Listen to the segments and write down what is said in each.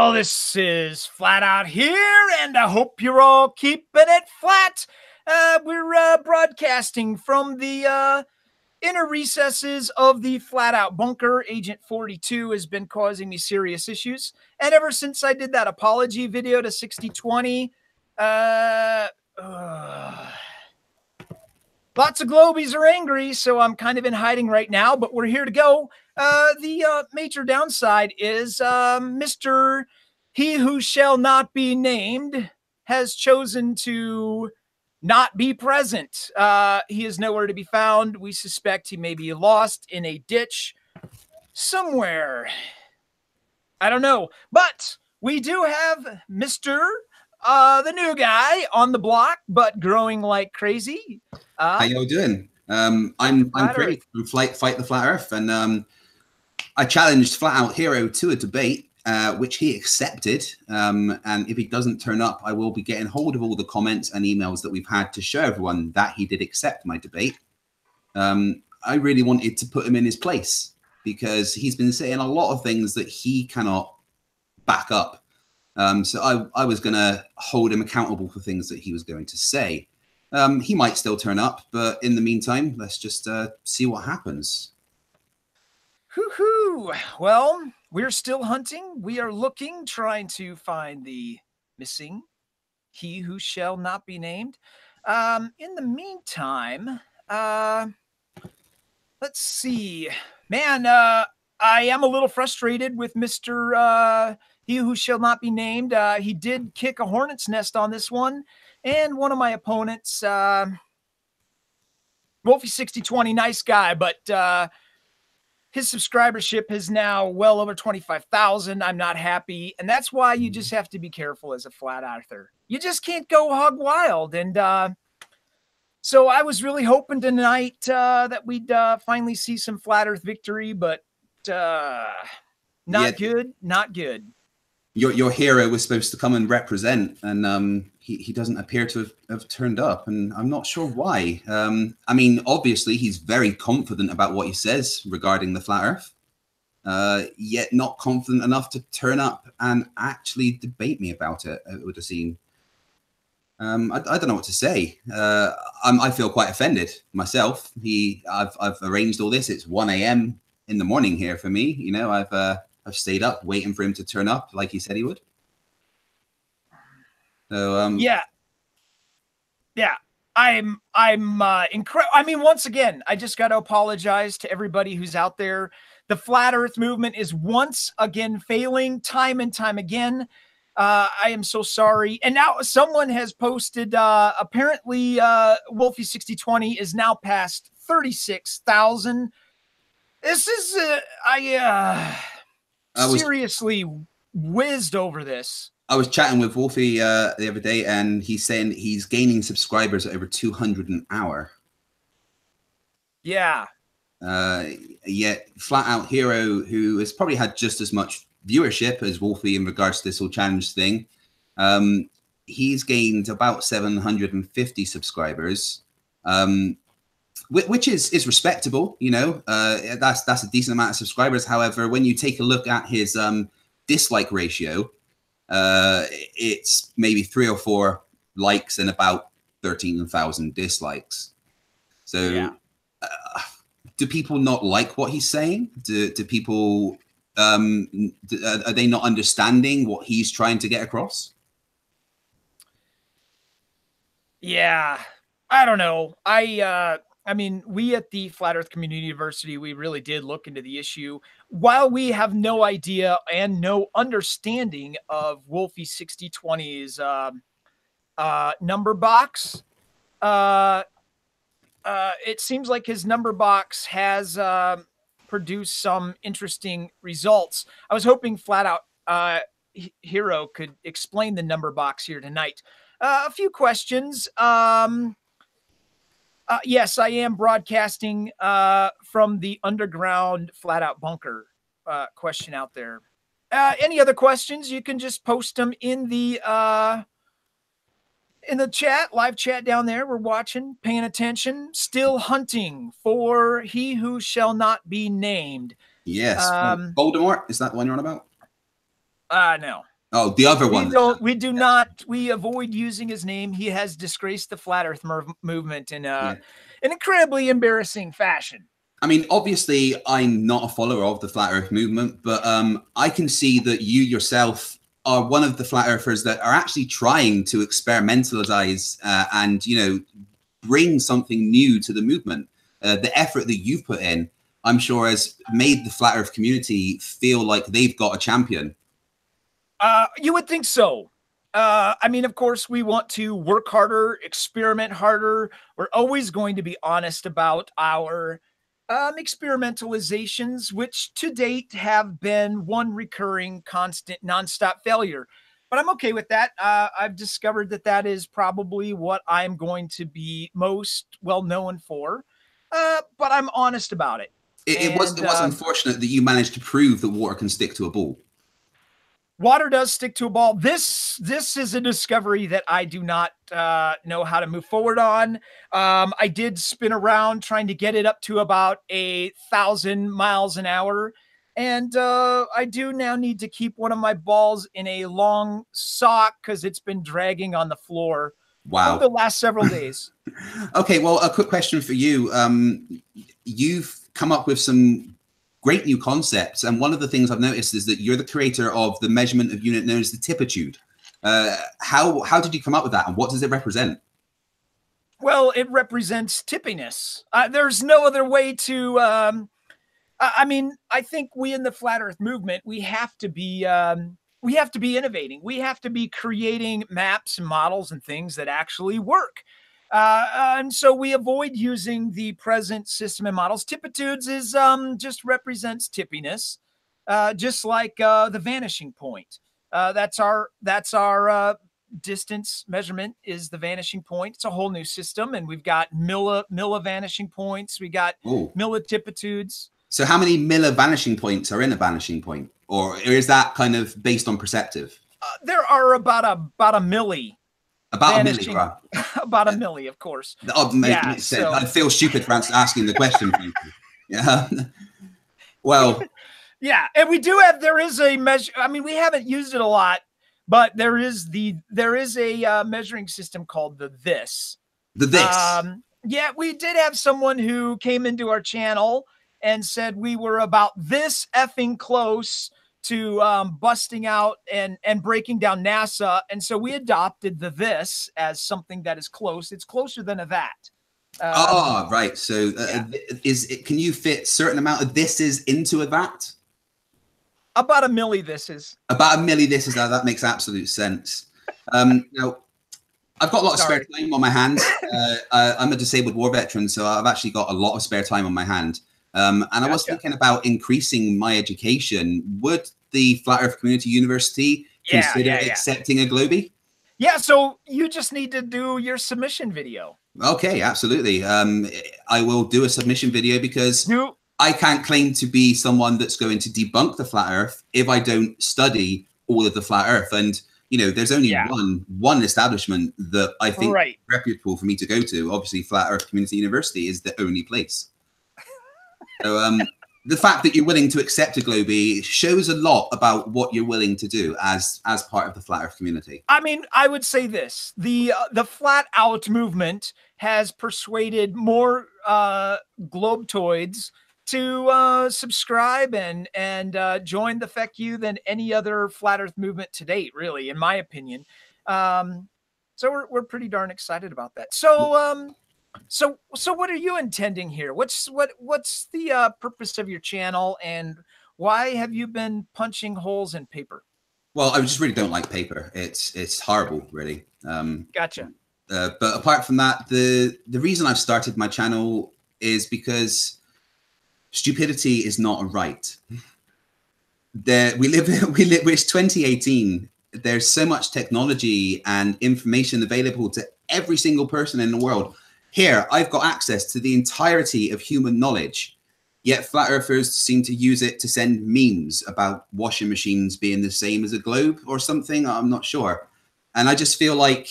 Well, this is Flat Out here, and I hope you're all keeping it flat. We're broadcasting from the inner recesses of the Flat Out bunker. Agent 42 has been causing me serious issues, and ever since I did that apology video to 6020, lots of globies are angry, so I'm kind of in hiding right now, but we're here to go. The major downside is Mr. He Who Shall Not Be Named has chosen to not be present. He is nowhere to be found. We suspect he may be lost in a ditch somewhere. I don't know, but we do have Mr. The new guy on the block, but growing like crazy. How y'all doing? I'm Chris from Fight the Flat Earth, and I challenged Flat Out Hero to a debate, which he accepted. And if he doesn't turn up, I will be getting hold of all the comments and emails that we've had to show everyone that he did accept my debate. I really wanted to put him in his place because he's been saying a lot of things that he cannot back up. So I was going to hold him accountable for things that he was going to say. He might still turn up, but in the meantime, let's just see what happens. Hoo-hoo. Well, we're still hunting. We are looking, trying to find the missing He Who Shall Not Be Named. In the meantime, let's see. Man, I am a little frustrated with Mr. He Who Shall Not Be Named. He did kick a hornet's nest on this one. And one of my opponents, Wolfie6020, nice guy, but his subscribership is now well over 25,000. I'm not happy. And that's why you just have to be careful as a Flat Earther. You just can't go hog wild. And so I was really hoping tonight that we'd finally see some Flat Earth victory, but not good, not good. Your hero was supposed to come and represent, and he doesn't appear to have turned up, and I'm not sure why. I mean, obviously, he's very confident about what he says regarding the Flat Earth, yet not confident enough to turn up and actually debate me about it, it would have seemed. I don't know what to say. I feel quite offended myself. I've arranged all this. It's 1 a.m. in the morning here for me. You know, I've stayed up waiting for him to turn up like he said he would. So yeah, I'm incredible. I mean, once again, I just got to apologize to everybody who's out there. The Flat Earth movement is once again failing, time and time again. I am so sorry. And now someone has posted. Apparently, Wolfie6020 is now past 36,000. This is I seriously whizzed over this. I was chatting with Wolfie the other day, and he's saying he's gaining subscribers at over 200 an hour. Yeah. Yet Flat Out Hero, who has probably had just as much viewership as Wolfie in regards to this whole challenge thing, he's gained about 750 subscribers, which is respectable. You know, that's a decent amount of subscribers. However, when you take a look at his dislike ratio, it's maybe 3 or 4 likes and about 13,000 dislikes. So yeah. Do people not like what he's saying? Do people are they not understanding what he's trying to get across? Yeah, I don't know. I mean, we at the Flat Earth Community University, we really did look into the issue. While we have no idea and no understanding of Wolfie6020's number box, it seems like his number box has produced some interesting results. I was hoping Flat Out Hero could explain the number box here tonight. A few questions. Yes, I am broadcasting from the underground Flat Out bunker. Question out there. Any other questions? You can just post them in the chat, live chat down there. We're watching, paying attention. Still hunting for He Who Shall Not Be Named. Yes. Voldemort, is that the one you're on about? No. Oh, the other one. We do not. We avoid using his name. He has disgraced the Flat Earth movement in an incredibly embarrassing fashion. I mean, obviously, I'm not a follower of the Flat Earth movement, but I can see that you yourself are one of the Flat Earthers that are actually trying to experimentalize and, you know, bring something new to the movement. The effort that you've put in, I'm sure, has made the Flat Earth community feel like they've got a champion. You would think so. I mean, of course, we want to work harder, experiment harder. We're always going to be honest about our experimentalizations, which to date have been one recurring, constant, nonstop failure. But I'm okay with that. I've discovered that that is probably what I'm going to be most well known for. But I'm honest about it. It was unfortunate that you managed to prove that water can stick to a ball. Water does stick to a ball. This is a discovery that I do not know how to move forward on. I did spin around trying to get it up to about 1,000 miles an hour. And I do now need to keep one of my balls in a long sock because it's been dragging on the floor for the last several days. Okay, well, a quick question for you. You've come up with some great new concepts, and one of the things I've noticed is that you're the creator of the measurement of unit known as the tippitude. How did you come up with that, and what does it represent? Well, it represents tippiness. There's no other way to. I mean, I think we in the Flat Earth movement, we have to be innovating. We have to be creating maps and models and things that actually work. And so we avoid using the present system and models. Tippitudes is just represents tippiness, just like the vanishing point. That's our distance measurement is the vanishing point. It's a whole new system, and we've got milli vanishing points. We got millitippitudes. So how many vanishing points are in a vanishing point, or is that kind of based on perceptive? There are about a milli. About vanishing. A milli, right? About a milli, of course. Yeah, so I feel stupid for asking the question. Yeah. Well. Yeah, and we do have. There is a measure. I mean, we haven't used it a lot, but there is a measuring system called the this. The this. Yeah, we did have someone who came into our channel and said we were about this effing close to busting out and breaking down NASA. And so we adopted the this as something that is close. It's closer than a that. Right. So can you fit certain amount of thises into a that? About a milli thises. About a milli thises. That makes absolute sense. Now, I've got a lot of spare time on my hands. I'm a disabled war veteran, so I've actually got a lot of spare time on my hand. And I was thinking about increasing my education. Would the Flat Earth Community University consider accepting a Globie? Yeah, so you just need to do your submission video. Okay, absolutely. I will do a submission video because I can't claim to be someone that's going to debunk the Flat Earth if I don't study all of the Flat Earth. And, you know, there's only one establishment that I think is reputable for me to go to. Obviously, Flat Earth Community University is the only place. So the fact that you're willing to accept a Globie shows a lot about what you're willing to do as part of the Flat Earth community. I mean, I would say this. The Flat Out movement has persuaded more globetoids to subscribe and join the Feck You than any other Flat Earth movement to date, really, in my opinion. So we're pretty darn excited about that. So what are you intending here? What's the purpose of your channel, and why have you been punching holes in paper? Well, I just really don't like paper. It's horrible, really. Gotcha. But apart from that, the reason I've started my channel is because stupidity is not a right. It's 2018. There's so much technology and information available to every single person in the world. Here, I've got access to the entirety of human knowledge, yet flat earthers seem to use it to send memes about washing machines being the same as a globe or something. I'm not sure. And I just feel like,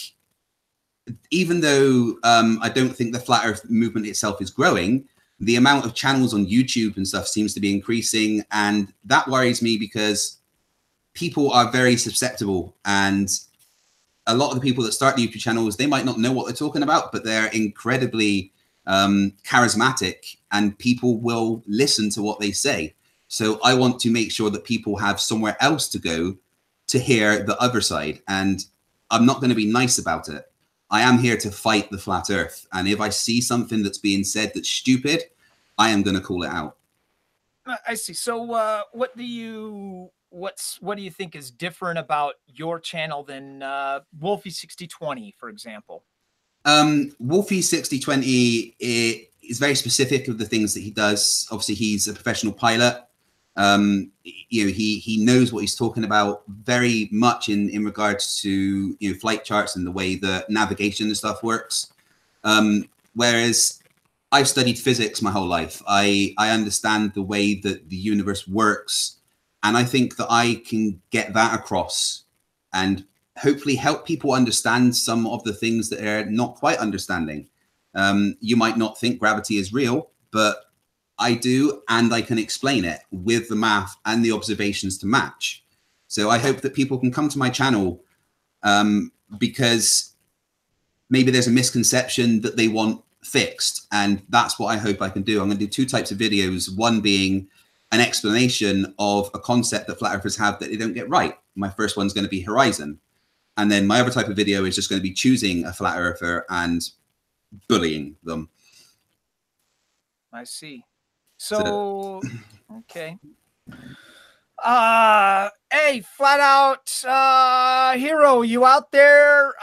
even though I don't think the flat earth movement itself is growing, the amount of channels on YouTube and stuff seems to be increasing. And that worries me because people are very susceptible, and a lot of the people that start the YouTube channels, they might not know what they're talking about, but they're incredibly charismatic, and people will listen to what they say. So I want to make sure that people have somewhere else to go to hear the other side. And I'm not going to be nice about it. I am here to fight the flat earth. And if I see something that's being said that's stupid, I am going to call it out. I see. So what do you think is different about your channel than Wolfie 6020, for example? Wolfie 6020 is very specific of the things that he does. Obviously, he's a professional pilot. You know, he knows what he's talking about very much in regards to, you know, flight charts and the way that navigation and stuff works. Whereas I've studied physics my whole life. I understand the way that the universe works, and I think that I can get that across and hopefully help people understand some of the things that they're not quite understanding. You might not think gravity is real, but I do, and I can explain it with the math and the observations to match. So I hope that people can come to my channel because maybe there's a misconception that they want fixed, and that's what I hope I can do. I'm going to do two types of videos, one being an explanation of a concept that flat earthers have that they don't get right. My first one's going to be horizon. And then my other type of video is just going to be choosing a flat earther and bullying them. I see. So okay. Hey, flat out hero, you out there?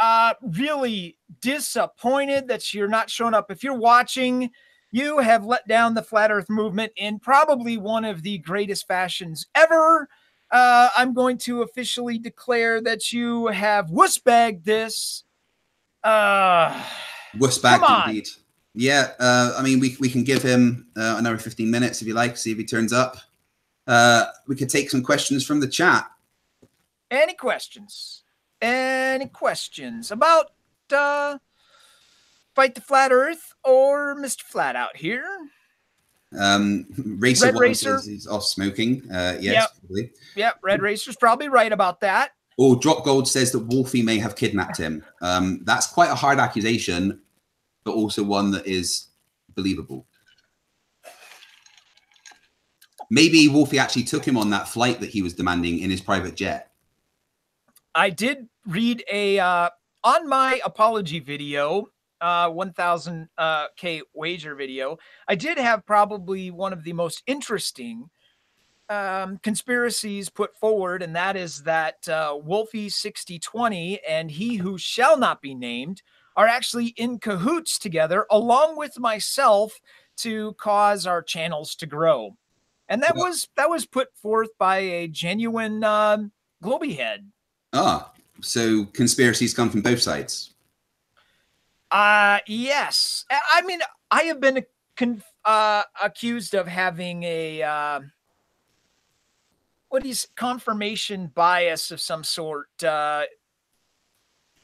Really disappointed that you're not showing up. If you're watching, you have let down the flat earth movement in probably one of the greatest fashions ever. I'm going to officially declare that you have wussbagged this. Wussbagged indeed. Yeah, I mean, we can give him another 15 minutes if you like, see if he turns up. We could take some questions from the chat. Any questions? Any questions about Fight the Flat Earth or Mr. Flat Out here? Red Racer is off smoking. Yes, yep. Probably. Yep, Red Racer's probably right about that. Oh, Drop Gold says that Wolfie may have kidnapped him. That's quite a hard accusation, but also one that is believable. Maybe Wolfie actually took him on that flight that he was demanding in his private jet. I did read a on my apology video, 1000K wager video. I did have probably one of the most interesting conspiracies put forward, and that is that Wolfie 6020 and he who shall not be named are actually in cahoots together, along with myself, to cause our channels to grow. And that was put forth by a genuine Globy head. Ah, so conspiracies come from both sides. Yes. I mean, I have been accused of having a confirmation bias of some sort.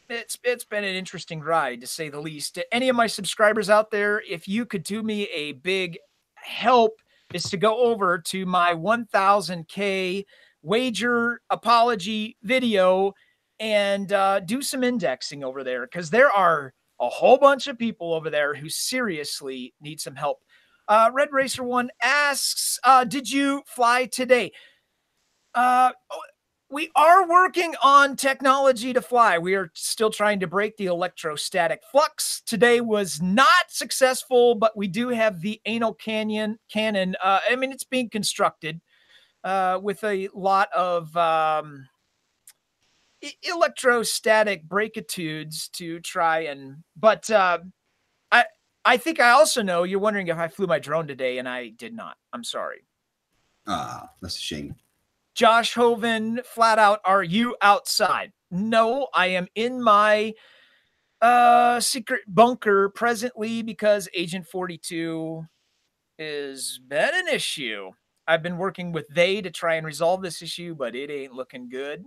It's been an interesting ride, to say the least. Any of my subscribers out there, if you could do me a big help, is to go over to my 1000K wager apology video and do some indexing over there, because there are a whole bunch of people over there who seriously need some help. Red Racer 1 asks, did you fly today? We are working on technology to fly. We are still trying to break the electrostatic flux. Today was not successful, but we do have the anal cannon. I mean, it's being constructed with a lot of electrostatic breakitudes to try and, but I think I also know you're wondering if I flew my drone today, and I did not. I'm sorry. Ah, that's a shame. Josh Hoven, flat out, are you outside? No, I am in my secret bunker presently because Agent 42 has been an issue. I've been working with they to try and resolve this issue, but it ain't looking good.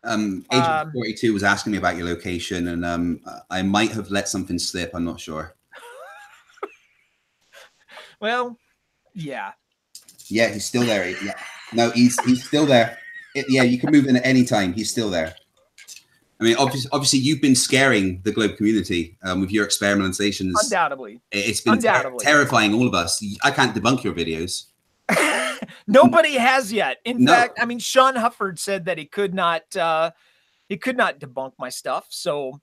Agent 42 was asking me about your location, and I might have let something slip. I'm not sure. Well, yeah. Yeah, he's still there. Yeah. No, he's still there. Yeah, you can move in at any time. He's still there. I mean, obviously, you've been scaring the globe community with your experimentations. Undoubtedly. It's been terrifying all of us. I can't debunk your videos. Nobody has yet. In fact, I mean, Sean Hufford said that he could not debunk my stuff. So,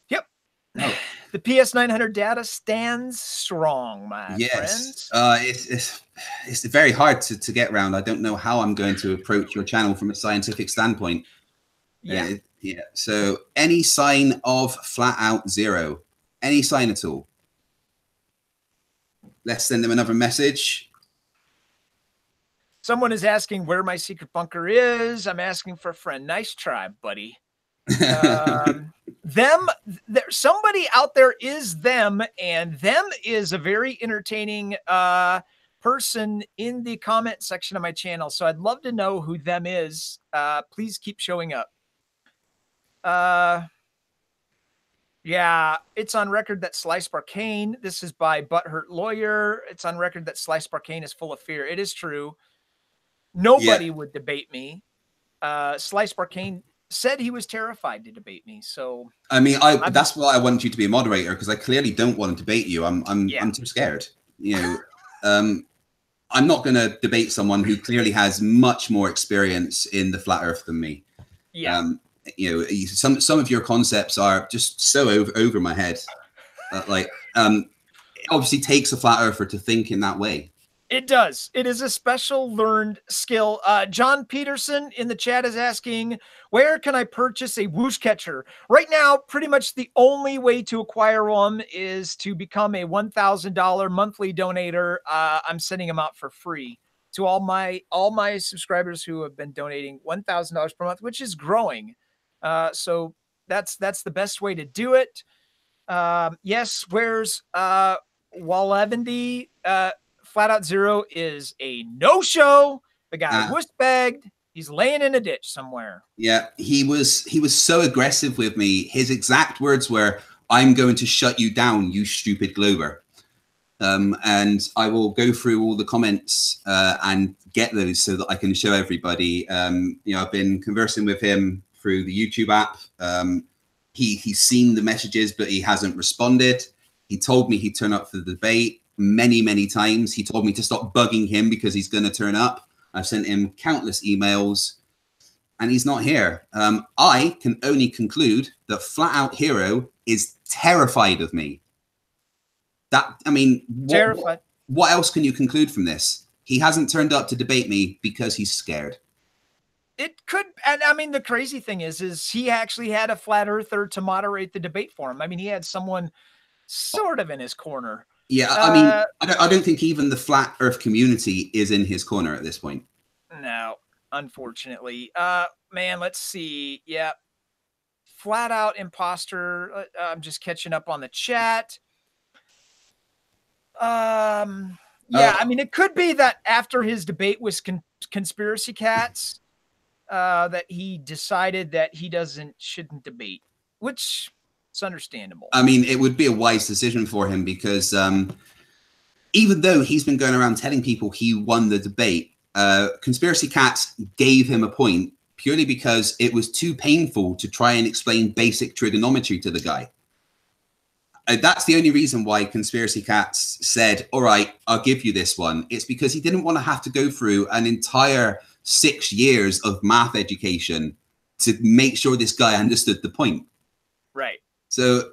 yep. No. The PS900 data stands strong, my friends. It's very hard to get around. I don't know how I'm going to approach your channel from a scientific standpoint. Yeah. So any sign of flat out zero, any sign at all. Let's send them another message. Someone is asking where my secret bunker is. I'm asking for a friend. Nice try, buddy. Somebody out there is them, and them is a very entertaining person in the comment section of my channel. So I'd love to know who them is. Please keep showing up. Yeah, it's on record that Slice Barcane, this is by Butthurt Lawyer. It's on record that Slice Barcane is full of fear. It is true. Nobody would debate me. Slice Barcane said he was terrified to debate me. So I mean, that's why I wanted you to be a moderator, because I clearly don't want to debate you. I'm too scared. You know, I'm not going to debate someone who clearly has much more experience in the flat Earth than me. Yeah. You know, some of your concepts are just so over my head. It obviously takes a flat earther to think in that way. It does. It is a special learned skill. John Peterson in the chat is asking, where can I purchase a whoosh catcher? Right now, pretty much the only way to acquire one is to become a $1,000 monthly donator. I'm sending them out for free to all my subscribers who have been donating $1,000 per month, which is growing. So that's the best way to do it. Yes, where's Walevendy? Flat Out Zero is a no-show. The guy was bagged. He's laying in a ditch somewhere. Yeah, he was so aggressive with me. His exact words were, "I'm going to shut you down, you stupid glober." And I will go through all the comments and get those so that I can show everybody. You know, I've been conversing with him through the YouTube app. He's seen the messages, but he hasn't responded. He told me he'd turn up for the debate many times. He told me to stop bugging him because he's going to turn up. I've sent him countless emails, and he's not here. I can only conclude that Flat Out Hero is terrified of me. I mean, terrified. What else can you conclude from this? He hasn't turned up to debate me because he's scared. It could, and I mean, the crazy thing is he actually had a flat earther to moderate the debate for him. I mean, he had someone sort of in his corner. Yeah, I mean, I don't think even the flat Earth community is in his corner at this point. No, unfortunately. Man, let's see. Yeah, Flat Out Imposter. I'm just catching up on the chat. Yeah, I mean, it could be that after his debate with Conspiracy Cats, that he decided that he shouldn't debate, which is understandable. I mean, it would be a wise decision for him because even though he's been going around telling people he won the debate, Conspiracy Cats gave him a point purely because it was too painful to try and explain basic trigonometry to the guy. That's the only reason why Conspiracy Cats said, all right, I'll give you this one. It's because he didn't want to have to go through an entire 6 years of math education to make sure this guy understood the point. Right. So,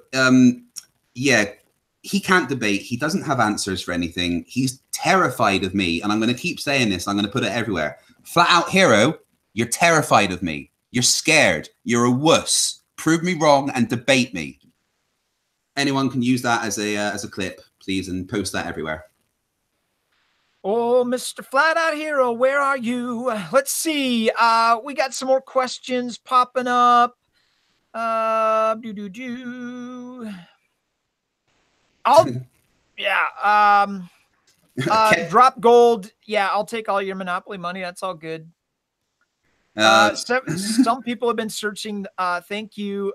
yeah, he can't debate. He doesn't have answers for anything. He's terrified of me. And I'm going to keep saying this. I'm going to put it everywhere. Flat Out Hero, you're terrified of me. You're scared. You're a wuss. Prove me wrong and debate me. Anyone can use that as a clip, please, and post that everywhere. Oh, Mr. Flat Out Hero, where are you? Let's see. We got some more questions popping up. Drop gold. Yeah, I'll take all your Monopoly money. That's all good. Some people have been searching. Thank you,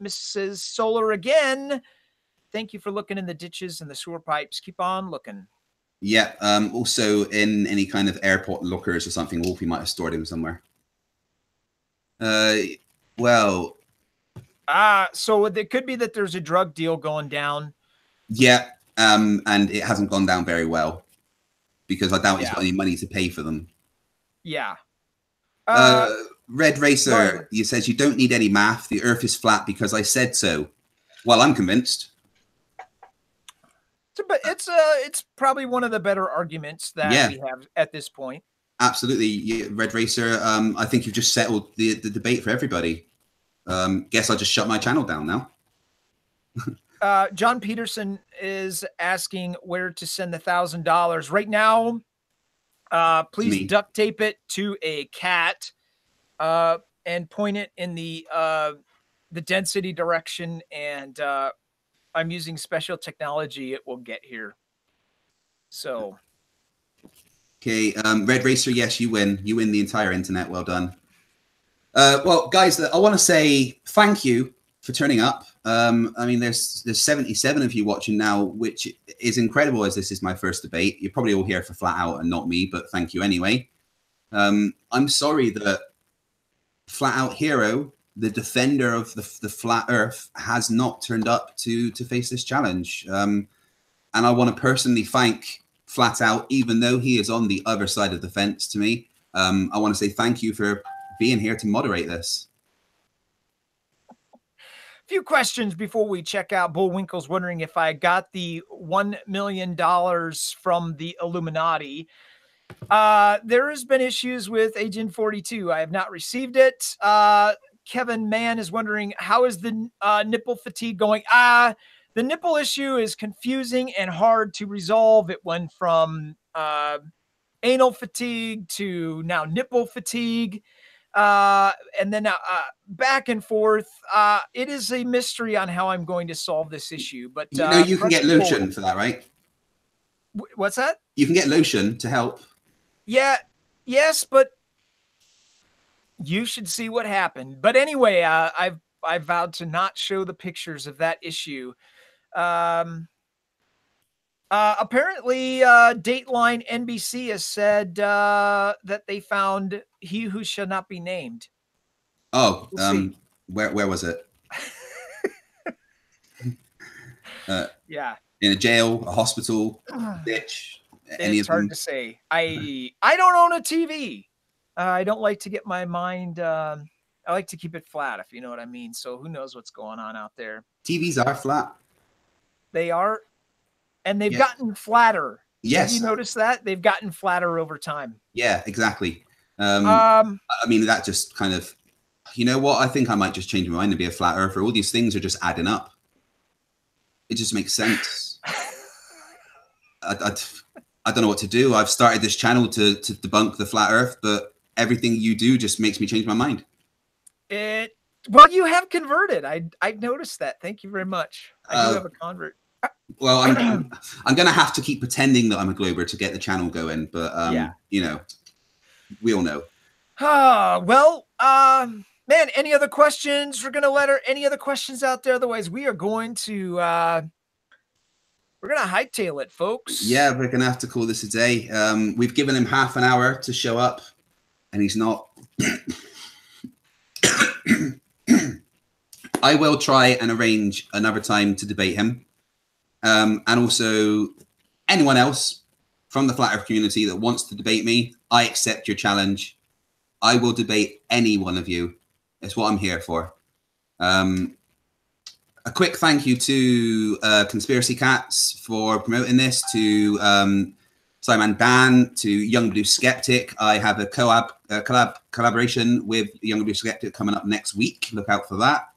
Mrs. Solar again. Thank you for looking in the ditches and the sewer pipes. Keep on looking. Yeah. Also, in any kind of airport lockers or something, Wolfie might have stored him somewhere. Well. So it could be that there's a drug deal going down. Yeah. And it hasn't gone down very well because I doubt he's got any money to pay for them. Yeah. Red Racer, you says you don't need any math. The Earth is flat because I said so. Well, I'm convinced. It's probably one of the better arguments that we have at this point. Absolutely, Red Racer. I think you've just settled the debate for everybody. Guess I'll just shut my channel down now. John Peterson is asking where to send the $1,000 right now. Please duct tape it to a cat and point it in the density direction. And I'm using special technology. It will get here. So. Okay, Red Racer, yes, you win. You win the entire internet. Well done. Well, guys, I want to say thank you for turning up. I mean, there's 77 of you watching now, which is incredible as this is my first debate. You're probably all here for Flat Out and not me, but thank you anyway. I'm sorry that Flat Out Hero, the defender of the flat Earth, has not turned up to face this challenge. And I want to personally thank Flat Out, even though he is on the other side of the fence to me. I want to say thank you for being here to moderate this. Few questions before we check out. Bullwinkle's wondering if I got the $1 million from the Illuminati. There has been issues with Agent 42. I have not received it. Kevin Mann is wondering, how is the nipple fatigue going? The nipple issue is confusing and hard to resolve. It went from anal fatigue to now nipple fatigue. And then back and forth. It is a mystery on how I'm going to solve this issue. But you know, you can get lotion for that, right? What's that? You can get lotion to help. Yeah, yes, but you should see what happened. But anyway, I vowed to not show the pictures of that issue. Apparently, Dateline NBC has said that they found he who shall not be named. Oh, where was it? Yeah. In a jail, a hospital, ditch. It's hard to say. I don't own a TV. I don't like to get my mind. I like to keep it flat, if you know what I mean. So who knows what's going on out there? TVs are flat. They are. And they've gotten flatter. Yes. Have you noticed that? They've gotten flatter over time. Yeah, exactly. I mean, that just kind of, you know what? I think I might just change my mind and be a flat earther. All these things are just adding up. It just makes sense. I don't know what to do. I've started this channel to debunk the flat earth, but everything you do just makes me change my mind. Well, you have converted. I noticed that. Thank you very much. I do have a convert. Well, I'm going to have to keep pretending that I'm a Glober to get the channel going, but you know, we all know. Well, man, any other questions? We're going to let any other questions out there. Otherwise, we are going to hightail it, folks. Yeah, we're going to have to call this a day. We've given him half an hour to show up, and he's not. I will try and arrange another time to debate him. And also anyone else from the Flat Earth community that wants to debate me, I accept your challenge. I will debate any one of you. It's what I'm here for. A quick thank you to Conspiracy Cats for promoting this, to Simon Dan, to Young Blue Skeptic. I have a collaboration with Young Blue Skeptic coming up next week. Look out for that.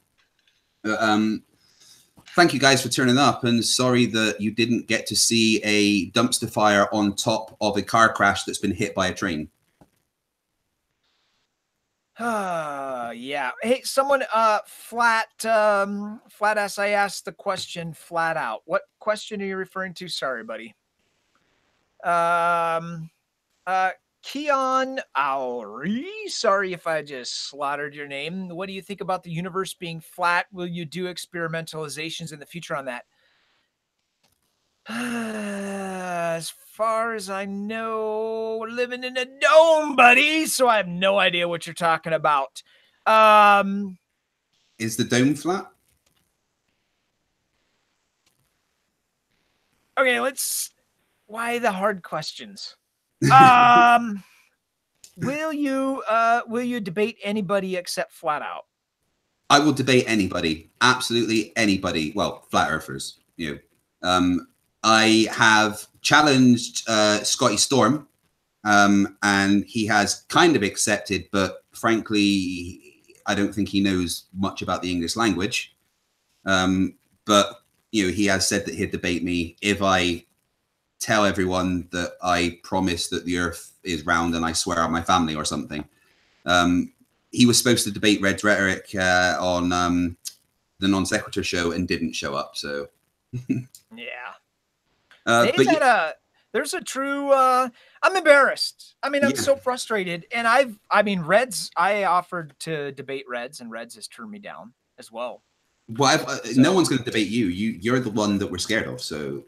Thank you guys for turning up, and sorry that you didn't get to see a dumpster fire on top of a car crash that's been hit by a train. Yeah. Hey, someone, Flat Ass, I asked the question flat out. What question are you referring to? Sorry, buddy. Keon Auri, sorry if I just slaughtered your name. What do you think about the universe being flat? Will you do experimentalizations in the future on that? As far as I know, we're living in a dome, buddy. So I have no idea what you're talking about. Is the dome flat? Okay, why the hard questions? Will you debate anybody except Flat Out? I will debate anybody, absolutely anybody. Well, flat earthers, you know. I have challenged Scotty Storm, and he has kind of accepted, but frankly, I don't think he knows much about the English language. But you know, he has said that he'd debate me if I tell everyone that I promise that the Earth is round and I swear on my family or something. He was supposed to debate Red's Rhetoric on the Non Sequitur show and didn't show up. So yeah. There's a true I'm embarrassed. I mean, I'm so frustrated. And Reds, I offered to debate Reds, and Reds has turned me down as well. Well, no one's going to debate you. You're the one that we're scared of. So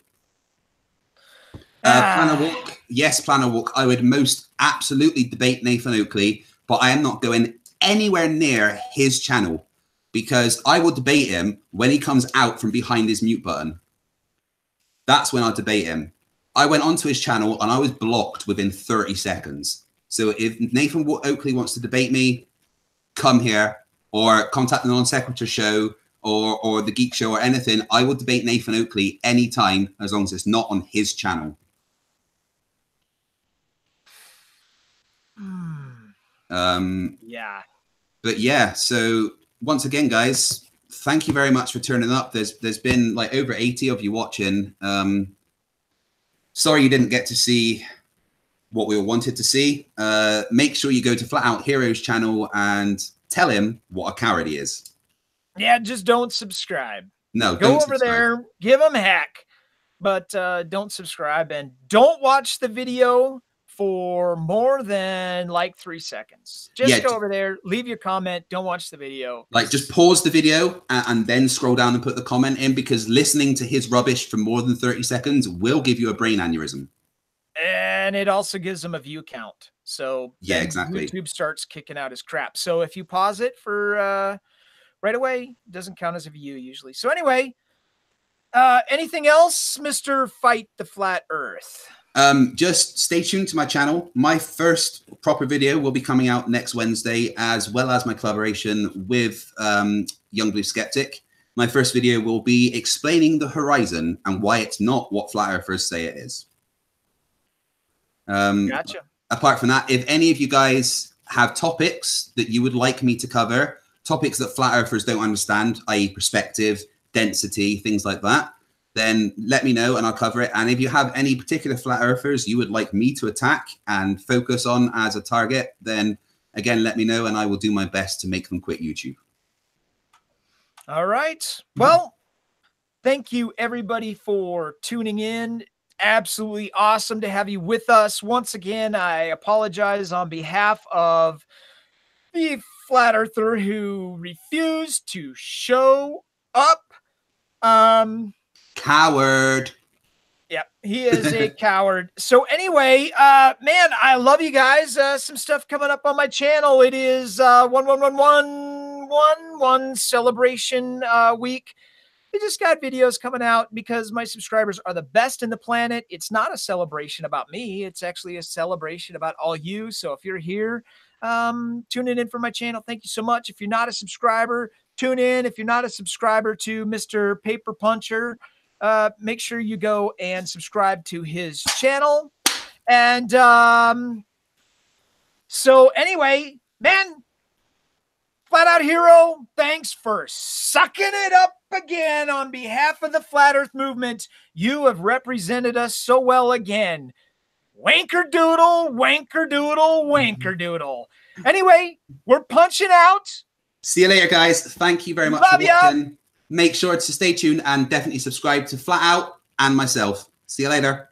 Plan a Walk. Yes, Plan a Walk. I would most absolutely debate Nathan Oakley, but I am not going anywhere near his channel because I will debate him when he comes out from behind his mute button. That's when I'll debate him. I went onto his channel and I was blocked within 30 seconds. So if Nathan Oakley wants to debate me, come here or contact the Non Sequitur show or the Geek Show or anything. I will debate Nathan Oakley anytime as long as it's not on his channel. Yeah. But yeah, so once again, guys, thank you very much for turning up. There's been like over 80 of you watching. Sorry you didn't get to see what we all wanted to see. Make sure you go to Flat Out Heroes channel and tell him what a coward he is. Yeah, just don't subscribe. No, go over there, give him heck, but don't subscribe and don't watch the video for more than like 3 seconds. Just go over there, leave your comment, don't watch the video. Like just pause the video and then scroll down and put the comment in, because listening to his rubbish for more than 30 seconds will give you a brain aneurysm. And it also gives him a view count. So yeah, exactly. YouTube starts kicking out his crap. So if you pause it for right away, it doesn't count as a view usually. So anyway, anything else, Mr. Fight the Flat Earth? Just stay tuned to my channel. My first proper video will be coming out next Wednesday, as well as my collaboration with Young Blue Skeptic. My first video will be explaining the horizon and why it's not what flat earthers say it is. Gotcha. Apart from that, if any of you guys have topics that you would like me to cover, topics that flat earthers don't understand, i.e. perspective, density, things like that, then let me know and I'll cover it. And if you have any particular flat earthers you would like me to attack and focus on as a target, then again, let me know and I will do my best to make them quit YouTube. All right. Well, thank you everybody for tuning in. Absolutely awesome to have you with us. Once again, I apologize on behalf of the flat earther who refused to show up. Coward. Yep, he is a coward. So anyway, man, I love you guys. Some stuff coming up on my channel. It is 11111 celebration week. We just got videos coming out because my subscribers are the best in the planet. It's not a celebration about me. It's actually a celebration about all you. So if you're here, tuning in for my channel, thank you so much. If you're not a subscriber, tune in. If you're not a subscriber to Mr. Paper Puncher, make sure you go and subscribe to his channel. And so anyway, man, Flat Out Hero, thanks for sucking it up again on behalf of the Flat Earth movement. You have represented us so well again. Wanker doodle, wanker doodle, wanker doodle. Anyway, we're punching out. See you later, guys. Thank you very much for watching. Make sure to stay tuned and definitely subscribe to Flat Out and myself. See you later.